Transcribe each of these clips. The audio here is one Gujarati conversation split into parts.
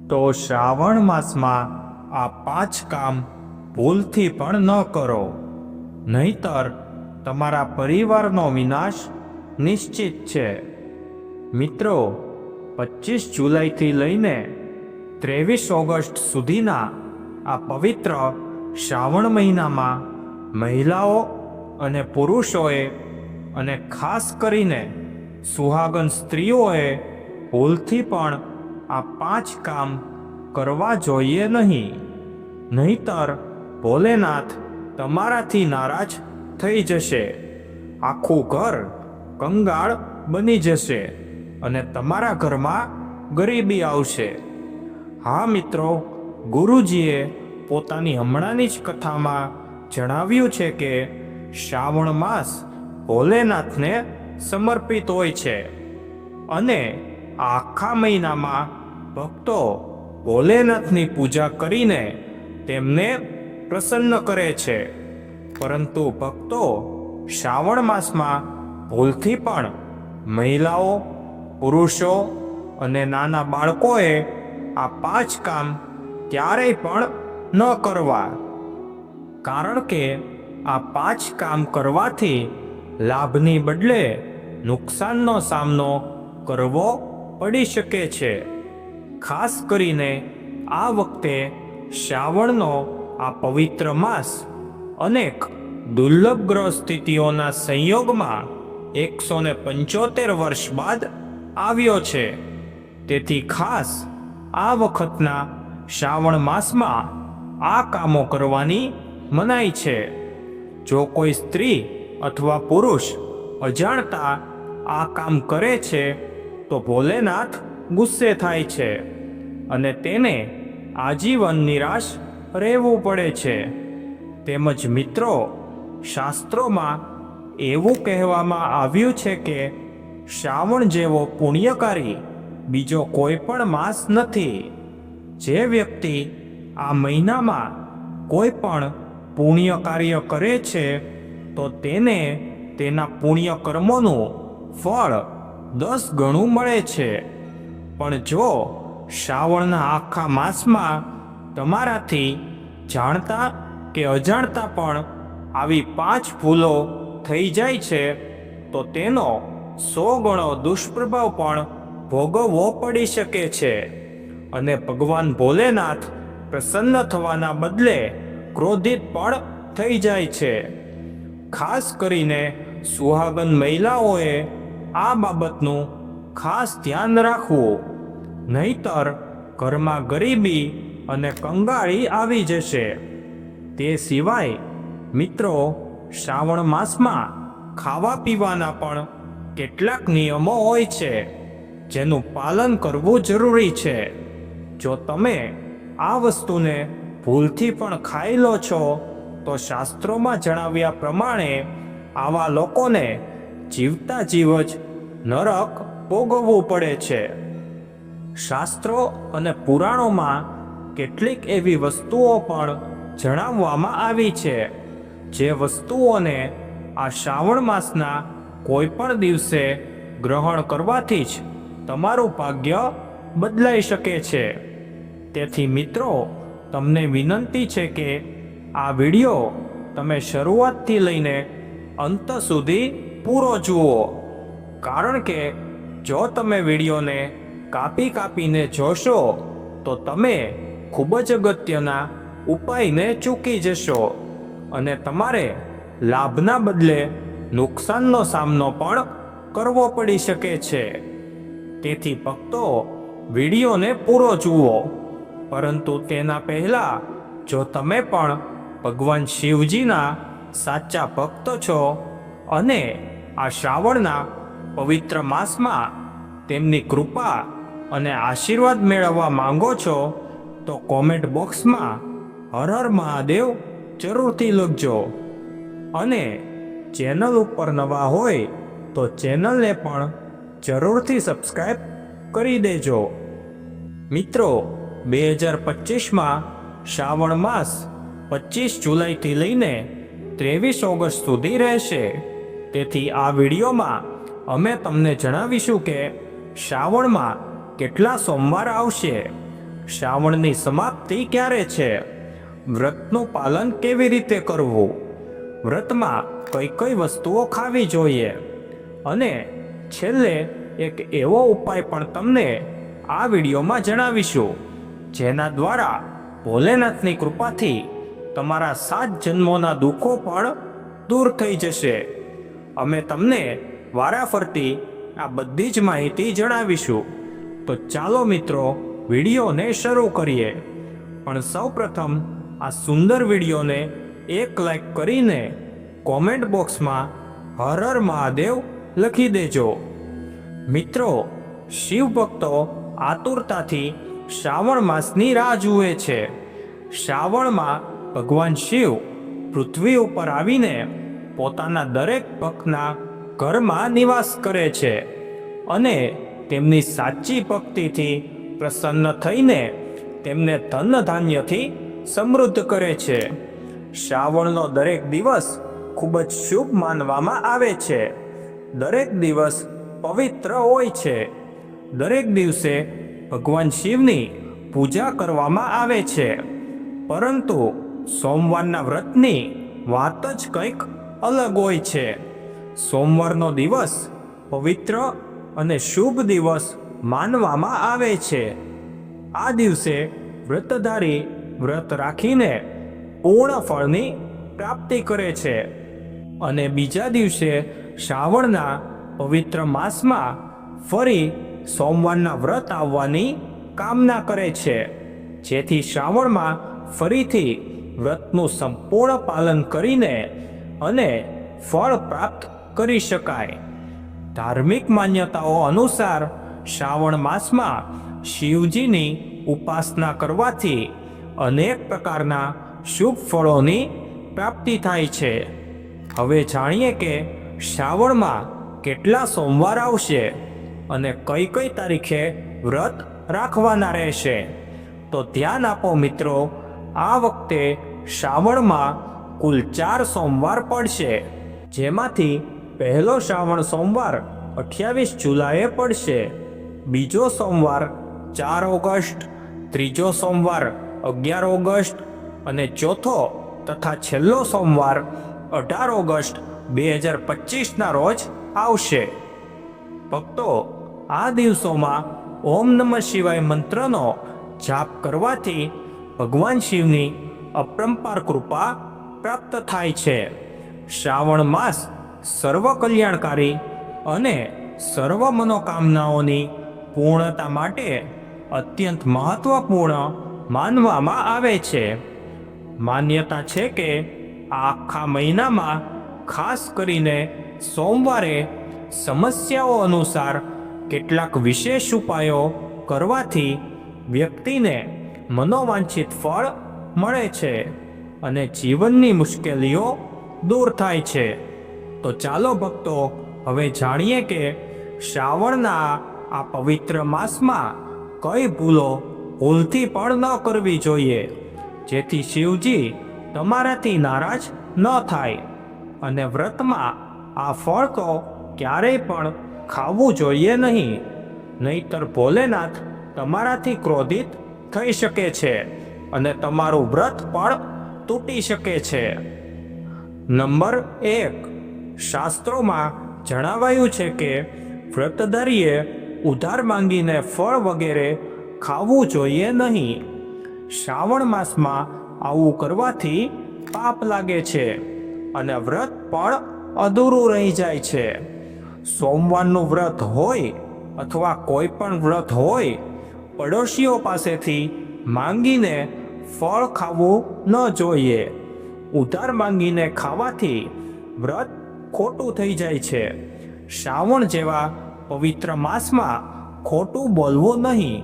તો શ્રાવણ માસમાં આ 5 કામ ભૂલથી પણ ન કરો, નહીતર તમારા પરિવારનો વિનાશ નિશ્ચિત છે. મિત્રો, 25 જુલાઈથી લઈને 23 ઓગસ્ટ સુધીના આ પવિત્ર શ્રાવણ મહિનામાં મહિલાઓ અને પુરુષોએ અને ખાસ કરીને સુહાગન સ્ત્રીઓએ ભૂલથી પણ આ 5 કામ કરવા જોઈએ નહીં, નહીતર ભોલેનાથ તમારાથી નારાજ થઈ જશે. આખું ઘર કંગાળ બની જશે અને તમારા ઘરમાં ગરીબી આવશે. હા મિત્રો, ગુરુજીએ પોતાની હમણાંની જ કથામાં જણાવ્યું છે કે શ્રાવણ માસ ભોલેનાથને સમર્પિત હોય છે અને આખા મહિનામાં ભક્તો ભોલેનાથની પૂજા કરીને તેમને પ્રસન્ન કરે છે. પરંતુ ભક્તો શ્રાવણ માસમાં ભૂલથી પણ મહિલાઓ, પુરુષો અને નાના બાળકોએ આ 5 કામ ક્યારેય પણ ન કરવા, કારણ કે આ 5 કામ કરવાથી લાભની બદલે નુકસાનનો સામનો કરવો પડી શકે છે. ખાસ કરીને આ વખતે શ્રાવણનો આ પવિત્ર માસ અનેક દુર્લભ ગ્રહ સ્થિતિઓના સંયોગમાં 175 વર્ષ બાદ આવ્યો છે. તેથી ખાસ આ વખતના શ્રાવણ માસમાં આ કામો કરવાની મનાઈ છે. જો કોઈ સ્ત્રી અથવા પુરુષ અજાણતા આ કામ કરે છે તો ભોલેનાથ ગુસ્સે થાય છે અને તેને આજીવન નિરાશ રહેવું પડે છે. તેમજ મિત્રો, શાસ્ત્રોમાં એવું કહેવામાં આવ્યું છે કે શ્રાવણ જેવો પુણ્યકારી બીજો કોઈ પણ માસ નથી. જે વ્યક્તિ આ મહિનામાં કોઈ પણ પુણ્ય કાર્ય કરે છે તો તેને તેના પુણ્ય કર્મોનું ફળ 10 ગણું મળે છે. પણ જો શ્રાવણના આખા માસમાં તમારાથી જાણતા કે અજાણતા પણ આવી 5 ભૂલો થઈ જાય છે તો તેનો 100 ગણો દુષ્પ્રભાવ પણ ભોગવવો પડી શકે છે અને ભગવાન ભોલેનાથ પ્રસન્ન થવાના બદલે ક્રોધિત પણ થઈ જાય છે. ખાસ કરીને સુહાગન મહિલાઓએ આ બાબતનું ખાસ ધ્યાન રાખવું, નહીતર ઘરમાં ગરીબી અને કંગાળી આવી જશે. તે સિવાય મિત્રો, શ્રાવણ માસમાં ખાવા પીવાના પણ કેટલાક નિયમો હોય છે જેનું પાલન કરવું જરૂરી છે. જો તમે આ વસ્તુને ભૂલથી પણ ખાઈ લો છો તો શાસ્ત્રોમાં જણાવ્યા પ્રમાણે આવા લોકોને જીવતા જીવ જ નરક ભોગવવું પડે છે. શાસ્ત્રો અને પુરાણોમાં કેટલીક એવી વસ્તુઓ પણ જણાવવામાં આવી છે જે વસ્તુઓને આ શ્રાવણ માસના કોઈ પણ દિવસે ગ્રહણ કરવાથી જ તમારું ભાગ્ય બદલાઈ શકે છે. તેથી મિત્રો, તમને વિનંતી છે કે આ વિડિયો તમે શરૂઆતથી લઈને અંત સુધી પૂરો જુઓ, કારણ કે જો તમે વિડીયોને કાપીને જોશો તો તમે ખૂબ જ અગત્યના ઉપાયને ચૂકી જશો અને તમારે લાભના બદલે નુકસાનનો સામનો પણ કરવો પડી શકે છે. તેથી ભક્તો, વિડીયોને પૂરો જુઓ, પરંતુ તેના પહેલા જો તમે પણ ભગવાન શિવજીના સાચા ભક્ત છો અને આ શ્રાવણના પવિત્ર માસમાં તેમની કૃપા અને આશીર્વાદ મેળવવા માંગો છો તો કોમેન્ટ બોક્સમાં હર હર મહાદેવ જરૂરથી લખજો અને ચેનલ ઉપર નવા હોય તો ચેનલને પણ જરૂરથી સબસ્ક્રાઈબ કરી દેજો. મિત્રો, 2025માં શ્રાવણ માસ 25 જુલાઈથી લઈને 23 ઓગસ્ટ સુધી રહેશે. તેથી આ વિડીયોમાં અમે તમને જણાવીશું કે શ્રાવણમાં કેટલા સોમવાર આવશે, શ્રાવણની સમાપ્તિ ક્યારે છે, વ્રતનું પાલન કેવી રીતે કરવું, વ્રતમાં કઈ કઈ વસ્તુઓ ખાવી જોઈએ અને છેલ્લે એક એવો ઉપાય પણ તમને આ વિડીયોમાં જણાવીશું, જેના દ્વારા ભોલેનાથની કૃપાથી તમારા 7 જન્મોના દુઃખો પણ દૂર થઈ જશે. અમે તમને વારાફરતી આ બધી જ માહિતી જણાવીશું. તો ચાલો મિત્રો, વિડીયોને શરૂ કરીએ. પણ સૌપ્રથમ આ સુંદર વિડીયોને એક લાઈક કરીને કોમેન્ટ બોક્સમાં હર હર મહાદેવ લખી દેજો. મિત્રો, શિવ ભક્તો આતુરતાથી શ્રાવણ માસની રાહ જુએ છે. શ્રાવણમાં ભગવાન શિવ પૃથ્વી ઉપર આવીને પોતાના દરેક ભક્તના ઘરમાં નિવાસ કરે છે અને તેમની સાચી ભક્તિથી પ્રસન્ન થઈને તેમને ધન ધાન્યથી સમૃદ્ધ કરે છે. શ્રાવણનો દરેક દિવસ ખૂબ જ શુભ માનવામાં આવે છે. દરેક દિવસ પવિત્ર હોય છે. દરેક દિવસે ભગવાન શિવની પૂજા કરવામાં આવે છે. પરંતુ સોમવારના વ્રતની વાત જ કંઈક અલગ હોય છે. સોમવારનો દિવસ પવિત્ર અને શુભ દિવસ માનવામાં આવે છે. આ દિવસે વ્રતધારી વ્રત રાખીને પૂર્ણ ફળની પ્રાપ્તિ કરે છે અને બીજા દિવસે શ્રાવણના પવિત્ર માસમાં ફરી સોમવારના વ્રત આવવાની કામના કરે છે, જેથી શ્રાવણમાં ફરીથી વ્રતનું સંપૂર્ણ પાલન કરીને અને ફળ પ્રાપ્ત કરી શકાય. ધાર્મિક માન્યતાઓ અનુસાર શ્રાવણ માસમાં શિવજીની ઉપાસના કરવાથી અનેક પ્રકારના શુભ ફળોની પ્રાપ્તિ થાય છે. હવે જાણીએ કે શ્રાવણમાં કેટલા સોમવાર આવશે અને કઈ કઈ તારીખે વ્રત રાખવાના રહેશે. તો ધ્યાન આપો મિત્રો, આ વખતે શ્રાવણમાં કુલ 4 સોમવાર પડશે, જેમાંથી પહેલો શ્રાવણ સોમવાર 28 જુલાઈએ પડશે, બીજો સોમવાર 4 ઓગસ્ટ, ત્રીજો સોમવાર 11 ઓગસ્ટ અને ચોથો તથા છેલ્લો સોમવાર 18 ઓગસ્ટ 2025ના રોજ આવશે. ભક્તો, આ દિવસોમાં ઓમ નમઃ શિવાય મંત્રનો જાપ કરવાથી ભગવાન શિવની અપરંપાર કૃપા પ્રાપ્ત થાય છે. શ્રાવણ માસ સર્વ કલ્યાણકારી અને સર્વ મનોકામનાઓની પૂર્ણતા માટે અત્યંત મહત્વપૂર્ણ માનવામાં આવે છે. માન્યતા છે કે આ આખા મહિનામાં ખાસ કરીને સોમવારે સમસ્યાઓ અનુસાર કેટલાક વિશેષ ઉપાયો કરવાથી વ્યક્તિને મનોવાંછિત ફળ મળે છે અને જીવનની મુશ્કેલીઓ દૂર થાય છે. તો ચાલો ભક્તો, હવે જાણીએ કે શ્રાવણના આ પવિત્ર માસમાં કઈ ભૂલો ભૂલથી પણ ન કરવી જોઈએ, જેથી શિવજી તમારાથી નારાજ ન થાય. અને વ્રતમાં આ ફળ તો ક્યારેય પણ ખાવું જોઈએ નહીં, નહીતર ભોલેનાથ તમારાથી ક્રોધિત થઈ શકે છે અને તમારું વ્રત પણ તૂટી શકે છે. નંબર 1, શાસ્ત્રોમાં જણાવાયું છે કે વ્રતધારીએ ઉધાર માંગીને ફળ વગેરે ખાવું જોઈએ નહીં. શ્રાવણ માસમાં આવું કરવાથી પાપ લાગે છે અને વ્રત પણ અધૂરું રહી જાય છે. સોમવારનું વ્રત હોય અથવા કોઈ પણ વ્રત હોય, પડોશીઓ પાસેથી માંગીને ફળ ખાવું ન જોઈએ. ઉધાર માંગીને ખાવાથી વ્રત ખોટું થઈ જાય છે. શ્રાવણ જેવા પવિત્ર માસમાં ખોટું બોલવું નહીં,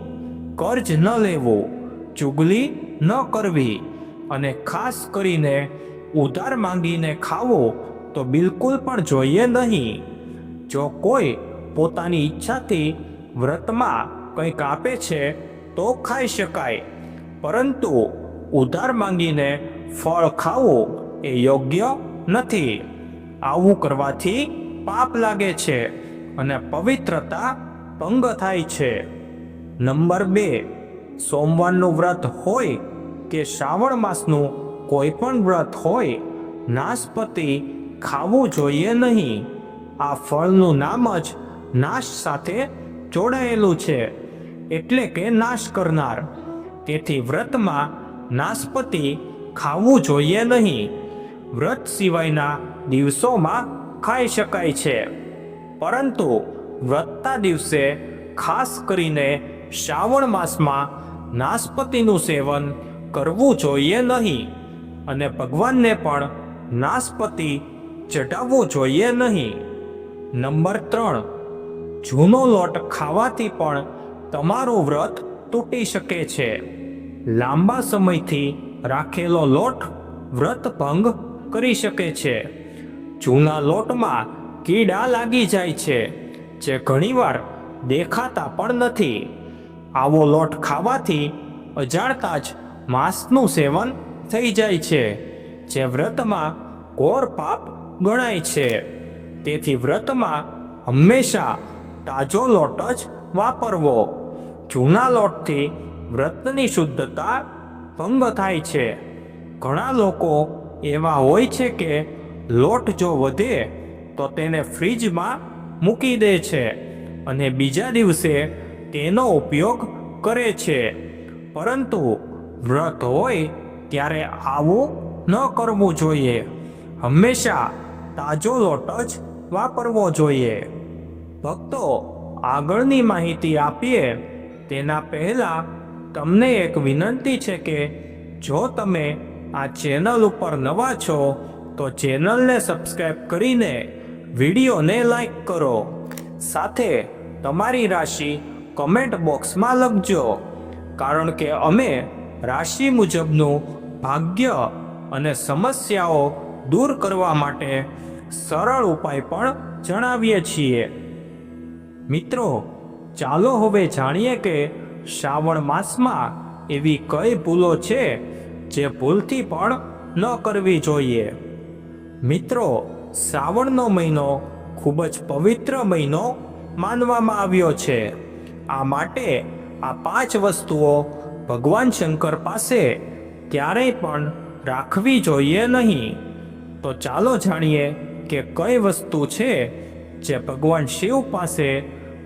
કર્જ ન લેવું, ચુગલી ન કરવી અને ખાસ કરીને ઉધાર માંગીને ખાવું તો બિલકુલ પણ જોઈએ નહીં. જો કોઈ પોતાની ઈચ્છાથી વ્રતમાં કંઈક આપે છે તો ખાઈ શકાય, પરંતુ ઉધાર માંગીને ફળ ખાવું એ યોગ્ય નથી. આવું કરવાથી પાપ લાગે છે અને પવિત્રતા ભંગ થાય છે. નંબર 2, સોમવારનું વ્રત હોય કે શ્રાવણ માસનું કોઈ પણ વ્રત હોય, નાશપતિ ખાવું જોઈએ નહીં. આ ફળનું નામ જ નાશ સાથે જોડાયેલું છે, એટલે કે નાશ કરનાર. તેથી વ્રતમાં નાશપતિ ખાવું જોઈએ નહીં. વ્રત સિવાયના દિવસોમાં ખાઈ શકાય છે, પરંતુ વ્રતના દિવસે ખાસ કરીને શ્રાવણ માસમાં નાશપતિનું સેવન કરવું જોઈએ નહીં, અને ભગવાનને પણ નાશપતિ ચઢાવવું જોઈએ નહીં. નંબર 3, જૂનો લોટ ખાવાથી પણ તમારું વ્રત તૂટી શકે છે. લાંબા સમયથી રાખેલો લોટ વ્રત ભંગ કરી શકે છે. જૂના લોટમાં કીડા લાગી જાય છે, જે ઘણીવાર દેખાતા પણ નથી. આવો લોટ ખાવાથી અજાણતા જ માંસનું સેવન થઈ જાય છે, જે વ્રતમાં ઘોર પાપ ગણાય છે. તેથી વ્રતમાં હંમેશા તાજો લોટ જ વાપરવો. જૂના લોટથી વ્રતની શુદ્ધતા ભંગ થાય છે. ઘણા લોકો એવા હોય છે કે લોટ જો વધે તો તેને ફ્રીજમાં મૂકી દે છે અને બીજા દિવસે તેનો ઉપયોગ કરે છે. પરંતુ વ્રત હોય ત્યારે આવું ન કરવું જોઈએ. હંમેશા તાજો લોટ જ વાપરવો જોઈએ. ભક્તો, આગળની માહિતી આપીએ તેના પહેલા તમને એક વિનંતી છે કે જો તમે આ ચેનલ ઉપર નવા છો તો ચેનલને સબસ્ક્રાઇબ કરીને વિડીયોને લાઈક કરો. સાથે તમારી રાશિ કમેન્ટ બોક્સમાં લખજો, કારણ કે અમે રાશિ મુજબનું ભાગ્ય અને સમસ્યાઓ દૂર કરવા માટે સરળ ઉપાય પણ જણાવીએ છીએ. મિત્રો, ચાલો હવે જાણીએ કે શ્રાવણ માસમાં એવી કઈ ભૂલો છે જે ભૂલથી પણ ન કરવી જોઈએ. મિત્રો, શ્રાવણનો મહિનો ખૂબ જ પવિત્ર મહિનો માનવામાં આવ્યો છે. આ માટે આ 5 વસ્તુઓ ભગવાન શંકર પાસે ક્યારેય પણ રાખવી જોઈએ નહીં. તો ચાલો જાણીએ કે કઈ વસ્તુ છે જે ભગવાન શિવ પાસે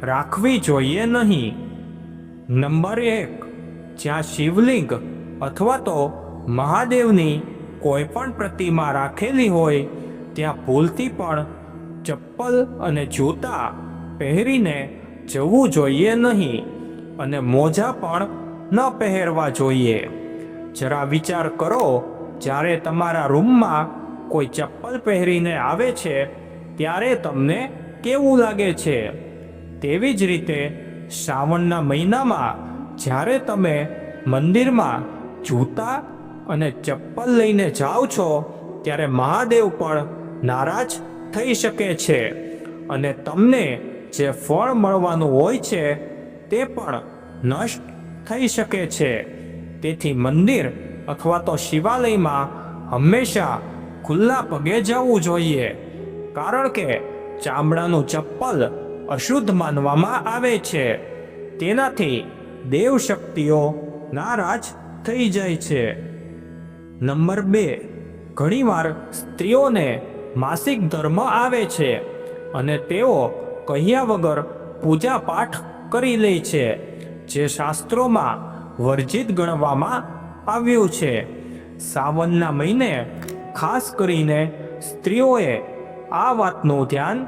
રાખવી જોઈએ નહીં. નંબર 1, જ્યાં શિવલિંગ અથવા તો મહાદેવની કોઈ પણ પ્રતિમા રાખેલી હોય ત્યાં ભૂલથી પણ ચપ્પલ અને જૂતા પહેરીને જવું જોઈએ નહીં, અને મોજા પણ ન પહેરવા જોઈએ. જરા વિચાર કરો, જ્યારે તમારા રૂમમાં કોઈ ચપ્પલ પહેરીને આવે છે ત્યારે તમને કેવું લાગે છે? તેવી જ રીતે શ્રાવણના મહિનામાં જ્યારે તમે મંદિરમાં જૂતા અને ચપ્પલ લઈને જાઓ છો ત્યારે મહાદેવ પણ નારાજ થઈ શકે છે, અને તમને જે ફળ મળવાનું હોય છે તે પણ નષ્ટ થઈ શકે છે. તેથી મંદિર અથવા તો શિવાલયમાં હંમેશા ખુલ્લા પગે જવું જોઈએ, કારણ કે ચામડાનું ચપ્પલ અશુદ્ધ માનવામાં આવે છે. તેનાથી દેવ શક્તિઓ નારાજ થઈ જાય છે. નંબર 2, ઘણીવાર સ્ત્રીઓને માસિક ધર્મ આવે છે અને તેઓ કહ્યા વગર પૂજા પાઠ કરી લે છે, જે શાસ્ત્રોમાં વર્જિત ગણવામાં આવ્યું છે. સાવનના મહિને ખાસ કરીને સ્ત્રીઓએ આ વાતનું ધ્યાન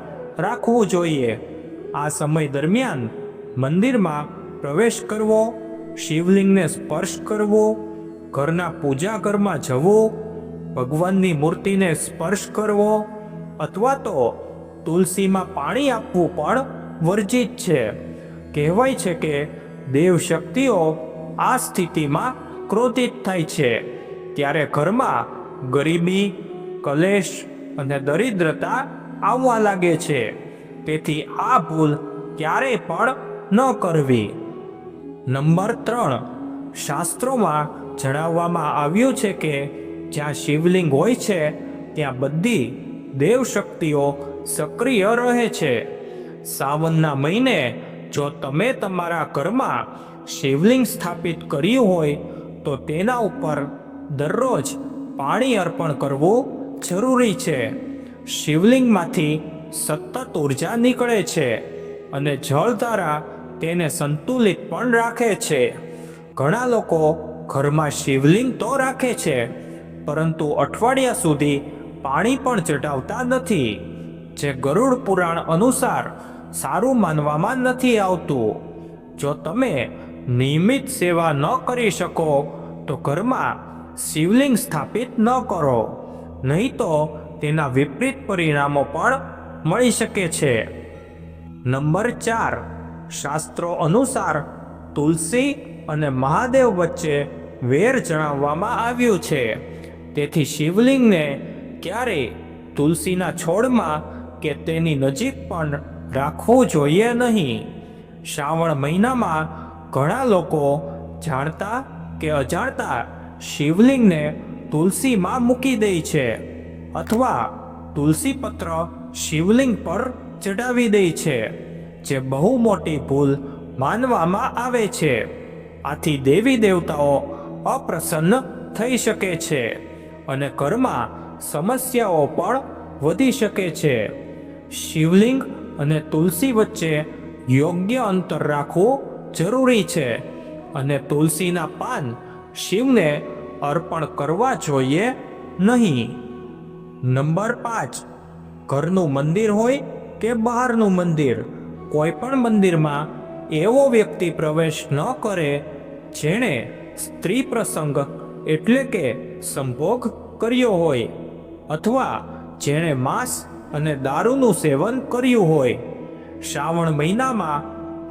રાખવું જોઈએ. આ સમય દરમિયાન મંદિરમાં પ્રવેશ કરવો, શિવલિંગને સ્પર્શ કરવો, ઘરના પૂજા ઘરમાં જવું, ભગવાનની મૂર્તિને સ્પર્શ કરવો અથવા તો તુલસીમાં પાણી આપવું પણ વર્જિત છે. કહેવાય છે કે દેવ શક્તિઓ આ સ્થિતિમાં ક્રોધિત થાય છે, ત્યારે ઘરમાં ગરીબી, કલેશ અને દરિદ્રતા આવવા લાગે છે. તેથી આ ભૂલ ક્યારેય પણ ન કરવી. નંબર 3, શાસ્ત્રોમાં જણાવવામાં આવ્યું છે કે જ્યાં શિવલિંગ હોય છે ત્યાં બધી દેવ શક્તિઓ સક્રિય રહે છે. સાવનના મહિને જો તમે તમારા ઘરમાં શિવલિંગ સ્થાપિત કર્યું હોય તો તેના ઉપર દરરોજ પાણી અર્પણ કરવું જરૂરી છે. શિવલિંગમાંથી સતત ઉર્જા નીકળે છે અને જળધારા તેને સંતુલિત પણ રાખે છે. ઘણા લોકો ઘરમાં શિવલિંગ તો રાખે છે, પરંતુ અઠવાડિયા સુધી પાણી પણ ચઢાવતા નથી, જે ગરુડ પુરાણ અનુસાર સારું માનવામાં નથી આવતું. જો તમે નિયમિત સેવા ન કરી શકો તો ઘરમાં શિવલિંગ સ્થાપિત ન કરો, નહીં તો તેના વિપરીત પરિણામો પણ મળી શકે છે. નંબર 4, શાસ્ત્રો અનુસાર તુલસી અને મહાદેવ વચ્ચે વેર જણાવવામાં આવ્યું છે. તેથી શિવલિંગને ક્યારેય તુલસીના છોડમાં કે તેની નજીક પણ રાખવું જોઈએ નહીં. શ્રાવણ મહિનામાં ઘણા લોકો જાણતા કે અજાણતા શિવલિંગને તુલસીમાં મૂકી દે છે અથવા તુલસી પત્ર શિવલિંગ પર ચડાવી દે છે, જે બહુ મોટી ભૂલ માનવામાં આવે છે. આથી દેવી દેવતાઓ અપ્રસન્ન થઈ શકે છે અને ઘરમાં સમસ્યાઓ પણ વધી શકે છે. શિવલિંગ અને તુલસી વચ્ચે યોગ્ય અંતર રાખવું જરૂરી છે અને તુલસીના પાન શિવને અર્પણ કરવા જોઈએ નહીં. નંબર 5, ઘરનું મંદિર હોય કે બહારનું મંદિર, કોઈ પણ મંદિરમાં એવો વ્યક્તિ પ્રવેશ ન કરે જેણે સ્ત્રી પ્રસંગ એટલે કે સંભોગ કર્યો હોય અથવા જેણે માંસ અને દારૂનું સેવન કર્યું હોય. શ્રાવણ મહિનામાં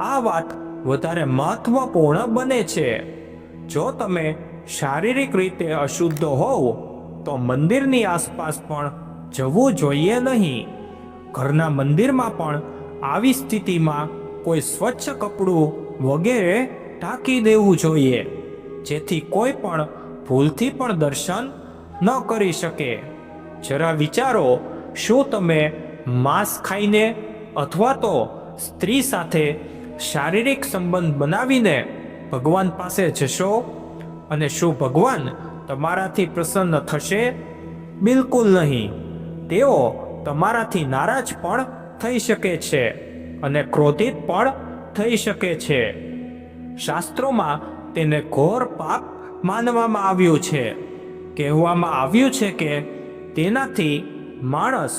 આ વાત વધારે મહત્વપૂર્ણ બને છે. જો તમે શારીરિક રીતે અશુદ્ધ હોવ તો મંદિરની આસપાસ પણ જવું જોઈએ નહીં. ઘરના મંદિરમાં પણ આવી સ્થિતિમાં કોઈ સ્વચ્છ કપડું વગેરે ઢાંકી દેવું જોઈએ, જેથી કોઈ પણ ભૂલથી પણ દર્શન ન કરી શકે. જરા વિચારો, શું તમે માંસ ખાઈને અથવા તો સ્ત્રી સાથે શારીરિક સંબંધ બનાવીને ભગવાન પાસે જશો અને શું ભગવાન તમારાથી પ્રસન્ન થશે? બિલકુલ નહીં. તેઓ તમારાથી નારાજ પણ થઈ શકે છે અને ક્રોધિત પણ થઈ શકે છે. શાસ્ત્રોમાં તેને ઘોર પાપ માનવામાં આવ્યું છે. કહેવામાં આવ્યું છે કે તેનાથી માણસ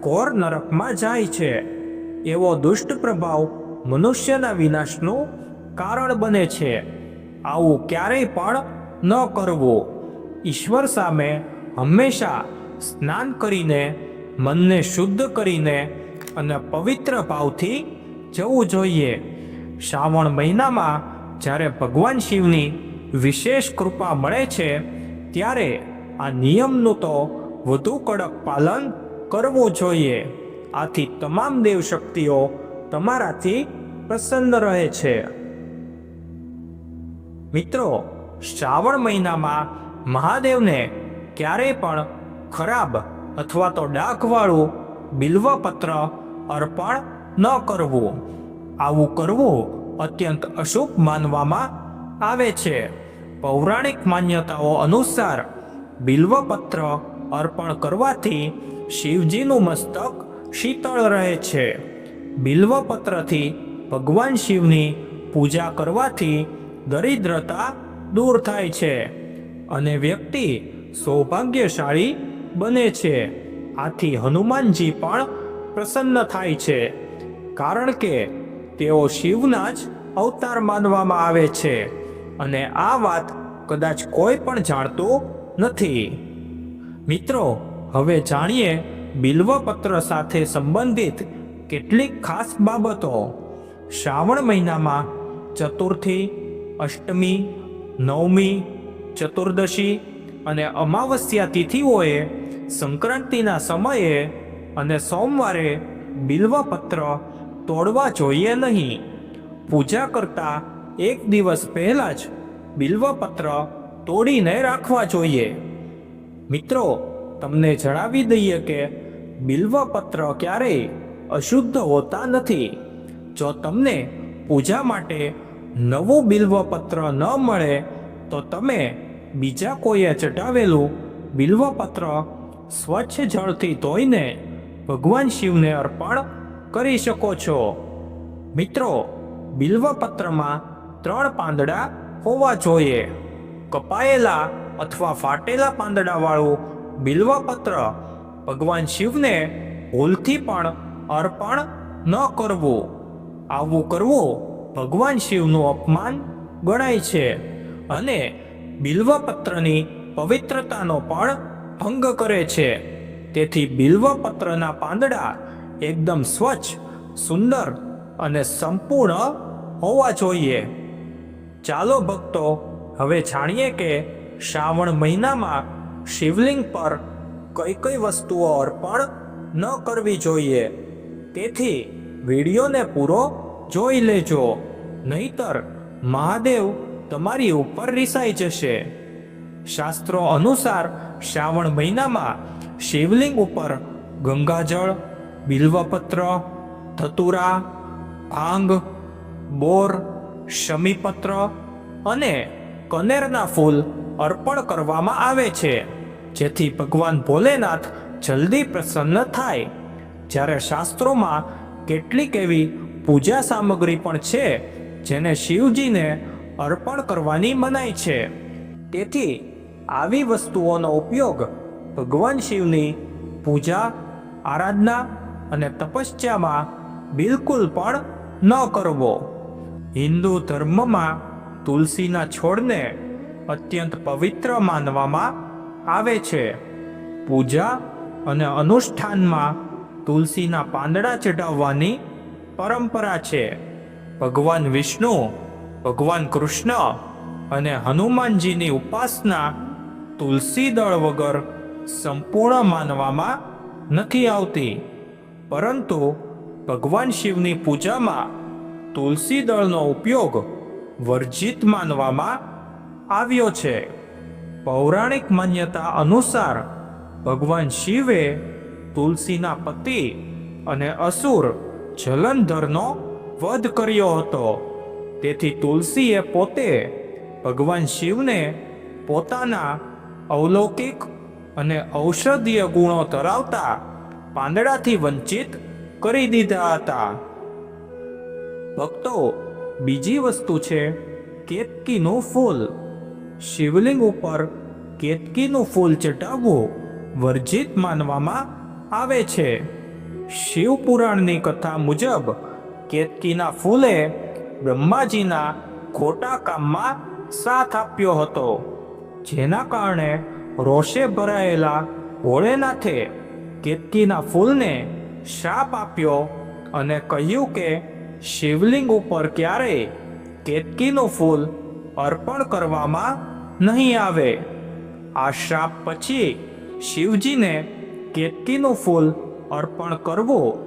ઘોર નરકમાં જાય છે. એવો દુષ્ટ પ્રભાવ મનુષ્યના વિનાશનું કારણ બને છે. આવું ક્યારેય પણ ન કરવું. ઈશ્વર સામે હંમેશા સ્નાન કરીને, મનને શુદ્ધ કરીને અને પવિત્ર ભાવથી જવું જોઈએ. શ્રાવણ મહિનામાં જ્યારે ભગવાન શિવની વિશેષ કૃપા મળે છે, ત્યારે આ નિયમનું તો વધુ કડક પાલન કરવું જોઈએ. આથી તમામ દેવશક્તિઓ તમારાથી પ્રસન્ન રહે છે. મિત્રો, શ્રાવણ મહિનામાં મહાદેવને ક્યારેય પણ ખરાબ અથવા તો ડાઘવાળું બિલ્વપત્ર અર્પણ ન કરવું. આવું કરવું અત્યંત અશુભ માનવામાં આવે છે. પૌરાણિક માન્યતાઓ અનુસાર બિલ્વપત્ર અર્પણ કરવાથી શિવજીનું મસ્તક શીતળ રહે છે. બિલ્વપત્રથી ભગવાન શિવની પૂજા કરવાથી દરિદ્રતા દૂર થાય છે અને વ્યક્તિ સૌભાગ્યશાળી બને છે. આથી હનુમાનજી પણ પ્રસન્ન થાય છે, કારણ કે તેઓ શિવના જ અવતાર માનવામાં આવે છે અને આ વાત કદાચ કોઈ પણ જાણતું નથી. મિત્રો, હવે જાણીએ બિલ્વપત્ર સાથે સંબંધિત કેટલીક ખાસ બાબતો. શ્રાવણ મહિનામાં ચતુર્થી, અષ્ટમી, નવમી, ચતુર્દશી અને અમાવસ્યા તિથિઓએ, સંક્રાંતિના સમયે અને સોમવારે બિલ્વપત્ર તોડવા જોઈએ નહીં. પૂજા કરતા એક દિવસ પહેલા જ બિલ્વપત્ર તોડીને રાખવા જોઈએ. મિત્રો, તમને જણાવી દઈએ કે બિલ્વપત્ર ક્યારેય અશુદ્ધ હોતા નથી. જો તમને પૂજા માટે નવું બિલ્વપત્ર ન મળે તો તમે બીજા કોઈએ ચઢાવેલું બિલ્વપત્ર સ્વચ્છ જળથી ધોઈને ભગવાન શિવને અર્પણ કરી શકો છો. મિત્રો, બિલ્વપત્રમાં 3 પાંદડા હોવા જોઈએ. કપાયેલા અથવા ફાટેલા પાંદડાવાળું બિલ્વપત્ર ભગવાન શિવને ભૂલથી પણ અર્પણ ન કરવું. આવું કરવું ભગવાન શિવનું અપમાન ગણાય છે અને બિલ્વપત્રની પવિત્રતાનો પણ ભંગ કરે છે. તેથી બિલ્વપત્રના પાંદડા એકદમ સ્વચ્છ, સુંદર અને સંપૂર્ણ હોવા જોઈએ. ચાલો ભક્તો, હવે જાણીએ કે શ્રાવણ મહિનામાં શિવલિંગ પર કઈ કઈ વસ્તુઓ અર્પણ ન કરવી જોઈએ. તેથી વિડીયોને પૂરો જોઈ લેજો, નહીતર મહાદેવ તમારી ઉપર રિસાઈ જશે. શાસ્ત્રો અનુસાર શ્રાવણ મહિનામાં શિવલિંગ ઉપર ગંગાજળ, બિલ્વપત્ર, ધતુરા, ભાંગ, બોર, શમીપત્ર અને કનેરના ફૂલ અર્પણ કરવામાં આવે છે, જેથી ભગવાન ભોલેનાથ જલ્દી પ્રસન્ન થાય. જ્યારે શાસ્ત્રોમાં કેટલીક એવી પૂજા સામગ્રી પણ છે જેને શિવજીને અર્પણ કરવાની મનાઈ છે. તેથી આવી વસ્તુઓનો ઉપયોગ ભગવાન શિવની પૂજા, આરાધના અને તપસ્યામાં બિલકુલ પણ ન કરવો. હિન્દુ ધર્મમાં તુલસીના છોડને અત્યંત પવિત્ર માનવામાં આવે છે. પૂજા અને અનુષ્ઠાનમાં તુલસીના પાંદડા ચઢાવવાની પરંપરા છે. ભગવાન વિષ્ણુ, ભગવાન કૃષ્ણ અને હનુમાનજીની ઉપાસના તુલસી દળ વગર સંપૂર્ણ માનવામાં નથી આવતી, પરંતુ ભગવાન શિવની પૂજામાં તુલસી દળનો ઉપયોગ વર્જિત માનવામાં આવ્યો છે. પૌરાણિક માન્યતા અનુસાર ભગવાન શિવે તુલસીના પતિ અને અસુર જલંધરનો વધ કર્યો હતો. તેથી તુલસીએ પોતે ભગવાન શિવને પોતાના અલૌકિક અને ઔષધીય ગુણો ધરાવતા પાંદડાથી વંચિત કરી દીધા હતા. ભક્તો, બીજી વસ્તુ છે કેતકીનું ફૂલ. શિવલિંગ ઉપર કેતકીનું ફૂલ ચઢાવવું વર્જિત માનવામાં આવે છે. શિવ પુરાણની કથા મુજબ કેતકીના ફૂલે બ્રહ્માજીના ખોટા કામમાં સાથ આપ્યો હતો, જેના કારણે રોષે ભરાયેલા ભોળેનાથે કેતકીના ફૂલને શાપ આપ્યો અને કહ્યું કે શિવલિંગ ઉપર ક્યારેય કેતકીનું ફૂલ અર્પણ કરવામાં નહીં આવે. આ શ્રાપ પછી શિવજીને કેતકીનું ફૂલ અર્પણ કરવું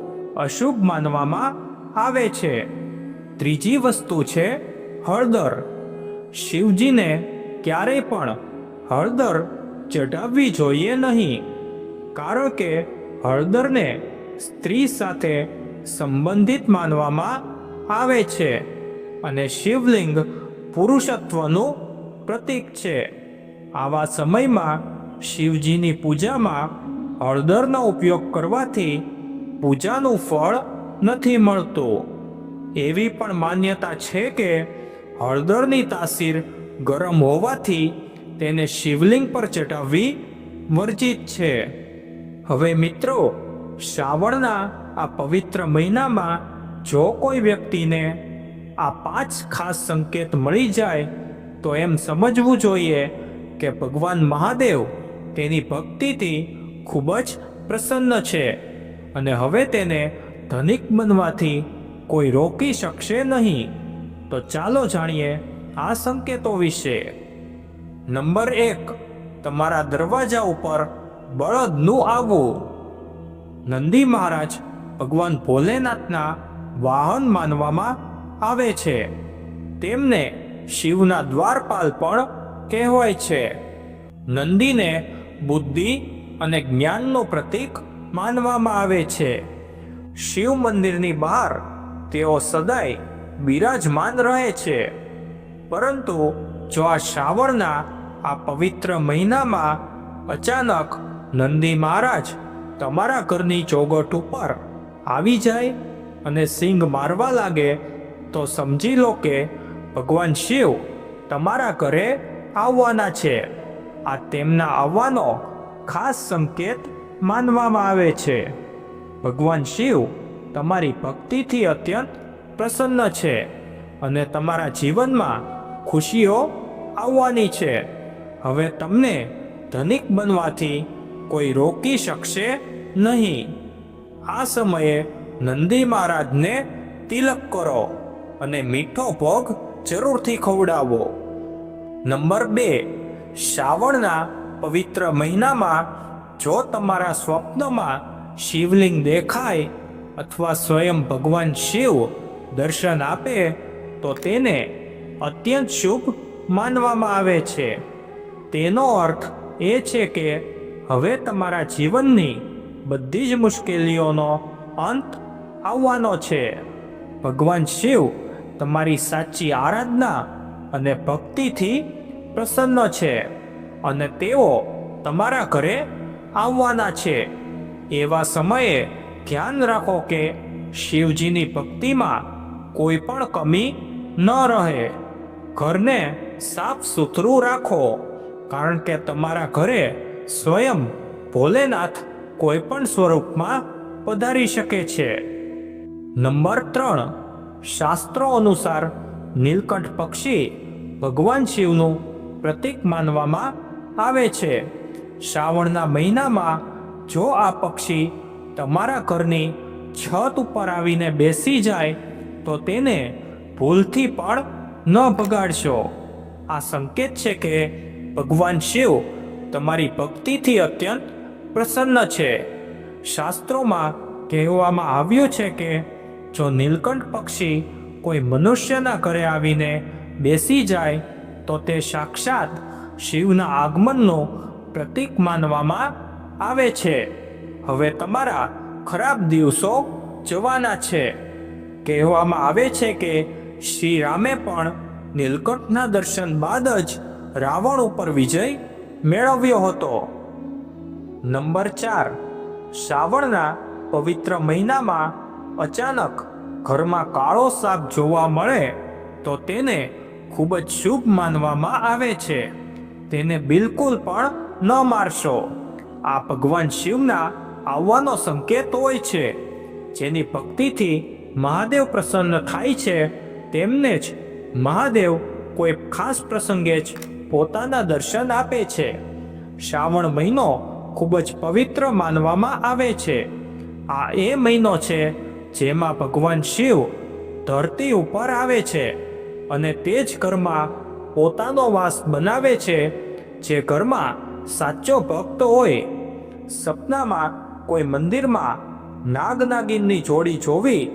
અશુભ માનવામાં આવે છે. ત્રીજી વસ્તુ છે હળદર. શિવજીને ક્યારેય પણ હળદર ચઢાવવી જોઈએ નહીં, કારણ કે હળદરને સ્ત્રી સાથે સંબંધિત માનવામાં આવે છે અને શિવલિંગ પુરુષત્વનું પ્રતીક છે. આવા સમયમાં શિવજીની પૂજામાં હળદરનો ઉપયોગ કરવાથી પૂજાનું ફળ નથી મળતું. એવી પણ માન્યતા છે કે હળદરની તાસીર ગરમ હોવાથી તેને શિવલિંગ પર ચઢાવવી વર્જિત છે. હવે મિત્રો, શ્રાવણના આ પવિત્ર મહિનામાં જો કોઈ વ્યક્તિને આ 5 ખાસ સંકેત મળી જાય તો એમ સમજવું જોઈએ કે ભગવાન મહાદેવ તેની ભક્તિથી ખૂબ જ પ્રસન્ન છે અને હવે તેને ધનિક બનવાથી કોઈ રોકી શકશે નહીં. તો ચાલો જાણીએ આ સંકેતો વિશે. નંબર 1, તમારા દરવાજા ઉપર બળદનું આવવું. નંદી મહારાજ ભગવાન ભોલેનાથના વાહન માનવામાં આવે છે. તેમને શિવના દ્વારપાલ પણ કહેવાય છે. નંદીને બુદ્ધિ અને જ્ઞાનનું પ્રતીક માનવામાં આવે છે. શિવ મંદિરની બહાર તેઓ સદાય બિરાજમાન રહે છે. પરંતુ જો આ શ્રાવણના આ પવિત્ર મહિનામાં અચાનક નંદી મહારાજ તમારા ઘરની ચોગટ ઉપર આવી જાય અને સિંગ મારવા લાગે તો સમજી લો કે ભગવાન શિવ તમારા ઘરે આવવાના છે. આ તેમના આવવાનો ખાસ સંકેત માનવામાં આવે છે. ભગવાન શિવ તમારી ભક્તિથી અત્યંત પ્રસન્ન છે અને તમારા જીવનમાં ખુશીઓ આવવાની છે. હવે તમને ધનિક બનવાથી કોઈ રોકી શકશે નહીં. આ સમયે નંદી મહારાજને તિલક કરો અને મીઠો ભોગ જરૂરથી ખવડાવો. નંબર 2, શ્રાવણના પવિત્ર મહિનામાં જો તમારા સ્વપ્નમાં શિવલિંગ દેખાય અથવા સ્વયં ભગવાન શિવ દર્શન આપે તો તેને અત્યંત શુભ માનવામાં આવે છે. તેનો અર્થ એ છે કે હવે તમારા જીવનની બધી જ મુશ્કેલીઓનો અંત આવવાનો છે. ભગવાન શિવ તમારી સાચી આરાધના અને ભક્તિથી પ્રસન્ન છે અને તેઓ તમારા ઘરે આવવાના છે. એવા સમયે ધ્યાન રાખો કે શિવજીની ભક્તિમાં કોઈ પણ કમી ન રહે. ઘરને સાફ સુથરું રાખો, કારણ કે તમારા ઘરે સ્વયં ભોલેનાથ કોઈ પણ સ્વરૂપમાં પધારી શકે છે. નંબર 3, શાસ્ત્રો અનુસાર નીલકંઠ પક્ષી ભગવાન શિવનું પ્રતીક માનવામાં આવે છે. શ્રાવણના મહિનામાં જો આ પક્ષી તમારા ઘરની છત ઉપર આવીને બેસી જાય તો તેને ભૂલથી પણ ન ભગાડશો. આ સંકેત છે કે ભગવાન શિવ તમારી ભક્તિથી અત્યંત પ્રસન્ન છે. શાસ્ત્રોમાં કહેવામાં આવ્યું છે કે જો નીલકંઠ પક્ષી કોઈ મનુષ્યના ઘરે આવીને બેસી જાય તો તે સાક્ષાત શિવના આગમનનું પ્રતીક માનવામાં આવે છે. હવે તમારા ખરાબ દિવસો જવાના છે. કહેવામાં આવે છે કે શ્રી રામે પણ નીલકંઠના દર્શન બાદ જ રાવણ ઉપર વિજય મેળવ્યો હતો. નંબર 4, શ્રાવણના પવિત્ર મહિનામાં અચાનક ઘરમાં કાળો સાપ જોવા મળે તો તેને ખૂબ જ શુભ માનવામાં આવે છે. તેને બિલકુલ પણ ન મારશો. આ ભગવાન શિવના આવવાનો સંકેત હોય છે. જેની ભક્તિથી મહાદેવ પ્રસન્ન થાય છે તેમને જ મહાદેવ કોઈ ખાસ પ્રસંગે જ પોતાના દર્શન આપે છે. શ્રાવણ મહિનો ખૂબ જ પવિત્ર માનવામાં આવે છે. આ એ મહિનો છે જેમાં ભગવાન શિવ ધરતી ઉપર આવે છે અને તે જ ઘરમાં પોતાનો વાસ બનાવે છે જે ઘરમાં સાચો ભક્ત હોય. સપનામાં કોઈ મંદિરમાં નાગ નાગિનની જોડી જોવી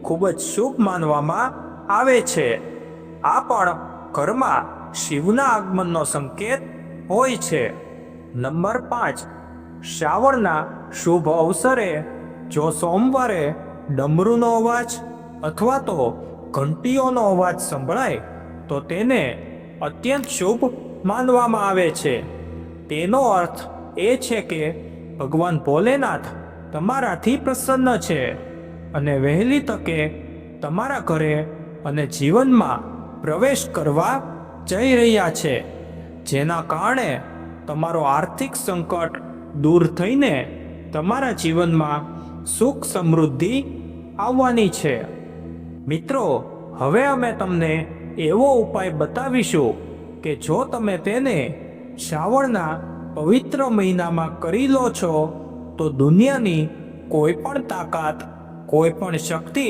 ખૂબ જ શુભ માનવામાં આવે છે. આ પણ ઘરમાં શિવના આગમનનો સંકેત હોય છે. નંબર 5, શ્રાવણના શુભ અવસરે જો સોમવારે ડમરૂનો અવાજ અથવા તો ઘંટીઓનો અવાજ સંભળાય તો તેને અત્યંત શુભ માનવામાં આવે છે. તેનો અર્થ એ છે કે ભગવાન ભોલેનાથ તમારાથી પ્રસન્ન છે અને વહેલી તકે તમારા ઘરે અને જીવનમાં પ્રવેશ કરવા જઈ રહ્યા છે, જેના કારણે તમારો આર્થિક સંકટ દૂર થઈને તમારા જીવનમાં સુખ સમૃદ્ધિ આવવાની છે. મિત્રો, હવે અમે તમને એવો ઉપાય બતાવીશું કે જો તમે તેને શ્રાવણના પવિત્ર મહિનામાં કરી લો છો તો દુનિયાની કોઈ પણ તાકાત, કોઈ પણ શક્તિ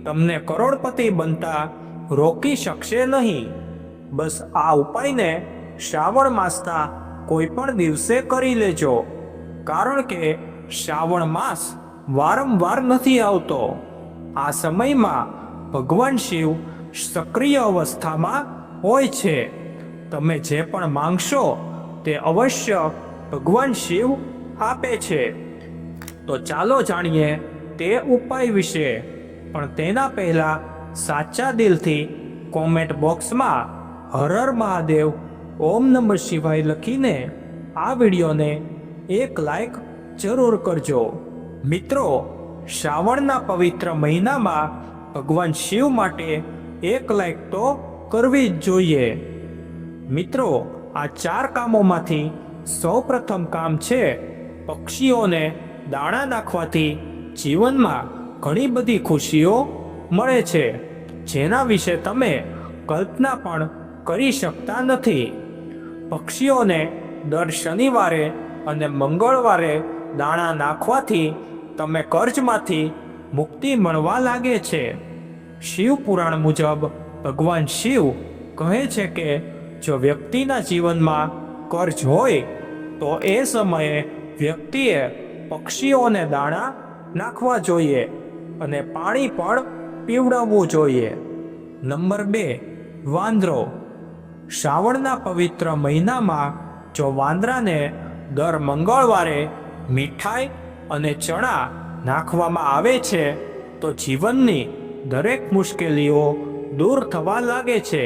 તમને કરોડપતિ બનતા રોકી શકશે નહીં. બસ આ ઉપાયને શ્રાવણ માસના કોઈ પણ દિવસે કરી લેજો, કારણ કે શ્રાવણ માસ વારંવાર નથી આવતો. આ સમયમાં ભગવાન શિવ સક્રિય અવસ્થામાં હોય છે. તમે જે પણ માંગશો તે અવશ્ય ભગવાન શિવ આપે છે. તો ચાલો જાણીએ તે ઉપાય વિશે. પણ તેના પહેલા સાચા દિલથી કોમેન્ટ બોક્સમાં હર હર મહાદેવ ઓમ નમઃ શિવાય લખીને આ વિડીયોને એક લાઈક જરૂર કરજો. મિત્રો, શ્રાવણના પવિત્ર મહિનામાં ભગવાન શિવ માટે એક લાઈક તો કરવી જ જોઈએ. મિત્રો, આ 4 કામોમાંથી સૌપ્રથમ કામ છે પક્ષીઓને દાણા નાખવાથી જીવનમાં ઘણી બધી ખુશીઓ મળે છે, જેના વિશે તમે કલ્પના પણ કરી શકતા નથી. પક્ષીઓને દર શનિવારે અને મંગળવારે દાણા નાખવાથી તમે કર્જમાંથી મુક્તિ મળવા લાગે છે. શિવ પુરાણ મુજબ ભગવાન શિવ કહે છે કે જો વ્યક્તિના જીવનમાં કર્જ હોય તો એ સમયે વ્યક્તિએ પક્ષીઓને દાણા નાખવા જોઈએ અને પાણી પણ પીવડાવવું જોઈએ. નંબર 2, વાંદરો. શ્રાવણના પવિત્ર મહિનામાં જો વાંદરાને દર મંગળવારે મીઠાઈ અને ચણા નાખવામાં આવે છે તો જીવનની દરેક મુશ્કેલીઓ દૂર થવા લાગે છે,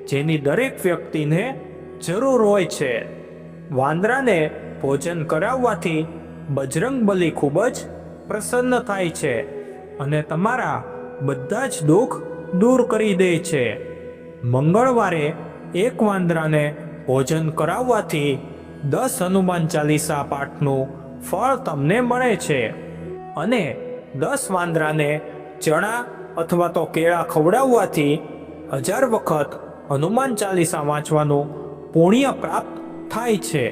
જેની દરેક વ્યક્તિને જરૂર હોય છે. વાંદરાને ભોજન કરાવવાથી બજરંગબલી ખૂબ જ પ્રસન્ન થાય છે અને તમારા બધા જ દુઃખ દૂર કરી દે છે. મંગળવારે એક વાંદરાને ભોજન કરાવવાથી 10 હનુમાન ચાલીસા પાઠનું ફળ તમને મળે છે અને 10 વાંદરાને ચણા અથવા તો કેળા ખવડાવવાથી 1000 વખત હનુમાન ચાલીસા વાંચવાનું પુણ્ય પ્રાપ્ત થાય છે.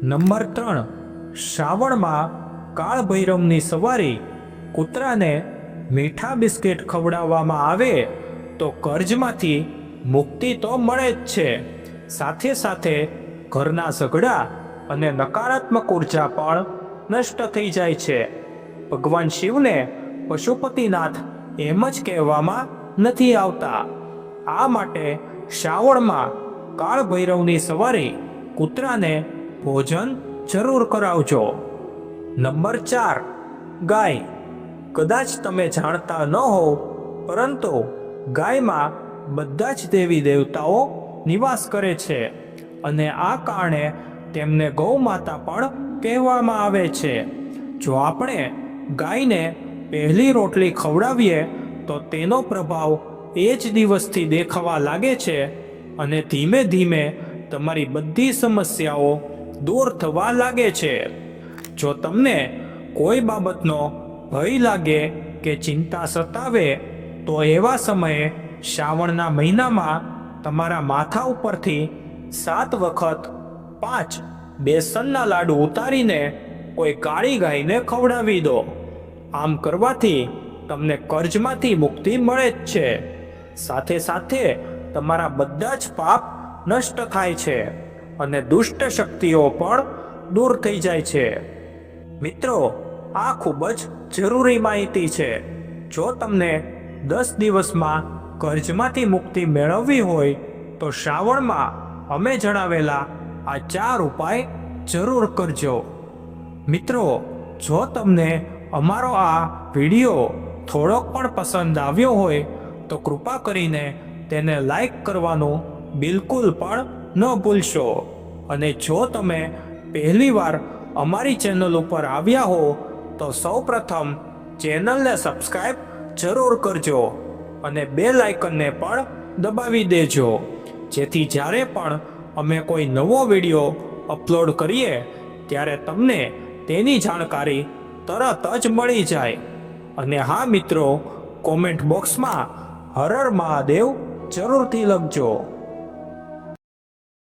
નંબર 3, શ્રાવણમાં કાળ ભૈરવની સવારી. કૂતરાને મીઠા બિસ્કિટ ખવડાવવામાં આવે તો કર્જમાંથી મુક્તિ તો મળે જ છે, સાથે સાથે ઘરના ઝઘડા અને નકારાત્મક ઉર્જા પણ નષ્ટ થઈ જાય છે. ભગવાન શિવને પશુપતિનાથ એમ જ કહેવામાં નથી આવતા. આ માટે શ્રાવણમાં કાળ ભૈરવની સવારે કૂતરાને ભોજન જરૂર કરાવજો. નંબર 4, ગાય. કદાચ તમે જાણતા ન હો, પરંતુ ગાયમાં બધા જ દેવી દેવતાઓ નિવાસ કરે છે અને આ કારણે તેમને ગૌ માતા પણ કહેવામાં આવે છે. જો આપણે ગાયને પહેલી રોટલી ખવડાવીએ તો તેનો પ્રભાવ એ જ દિવસથી દેખાવા લાગે છે અને ધીમે ધીમે તમારી બધી સમસ્યાઓ દૂર થવા લાગે છે. જો તમને કોઈ બાબતનો ભય લાગે કે ચિંતા સતાવે તો એવા સમયે શ્રાવણના મહિનામાં તમારા માથા ઉપરથી 7 વખત 5 બેસનના લાડુ ઉતારીને કોઈ કાળી ગાયને ખવડાવી દો. આમ કરવાથી તમને કર્જમાંથી મુક્તિ મળે જ છે, સાથે સાથે તમારા બધા જ પાપ નષ્ટ થાય છે અને દુષ્ટ શક્તિઓ પણ દૂર થઈ જાય છે. મિત્રો, આ ખૂબ જ જરૂરી માહિતી છે. જો તમને 10 દિવસમાં કર્જમાંથી મુક્તિ મેળવવી હોય તો શ્રાવણમાં અમે જણાવેલા આ 4 ઉપાય જરૂર કરજો. મિત્રો, જો તમને અમારો આ વિડીયો થોડોક પણ પસંદ આવ્યો હોય તો કૃપા કરીને તેને લાઈક કરવાનું બિલકુલ પણ ન ભૂલશો અને જો તમે પહેલીવાર અમારી ચેનલ ઉપર આવ્યા હો તો સૌપ્રથમ ચેનલને સબસ્ક્રાઈબ જરૂર કરજો અને બેલ આઇકનને પણ દબાવી દેજો, જેથી જ્યારે પણ અમે કોઈ નવો વિડીયો અપલોડ કરીએ ત્યારે તમને તેની જાણકારી તરત જ મળી જાય. અને હા મિત્રો, કોમેન્ટ બોક્સમાં હર હર મહાદેવ જરૂરથી લખજો.